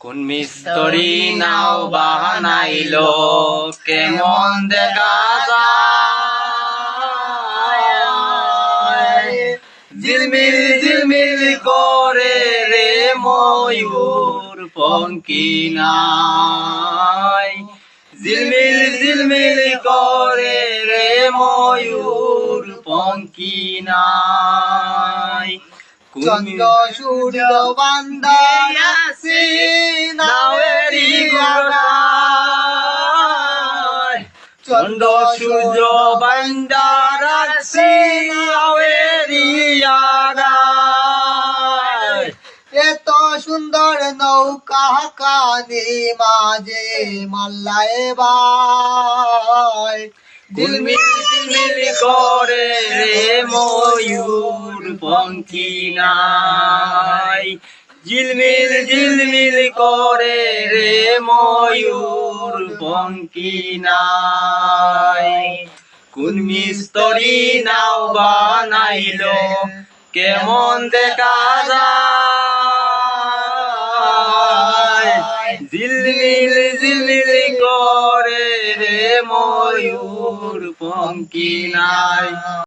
কোন মিস্ত্রি নাও বানাইলো কেমন দেখা যায়, ঝিলমিল ঝিলমিল করে রে ময়ূর পঙ্খী নাই, ঝিলমিল ঝিলমিল করে রে ময়ূর পঙ্খী নাই। চন্দ্র সূর্য বান্ধায় আছি নাওয়েরি গড়ায়, চন্দ্র সূর্য বান্দার আছি নাওয়েরি আগায়। এত সুন্দর নৌকা কানি মাঝে মাল্লায় বাই, ঝিলমিল ঝিলমিল করে রে ময়ূর পঙ্খী নাই, ঝিলমিল ঝিলমিল করে রে ময়ূর পঙ্খী নাই। কোন মিস্ত্রি নাও বানাইলো কেমন দেখা যায়, ঝিলমিল ঝিলমিল করে রে ময়ূর পঙ্খী নাই।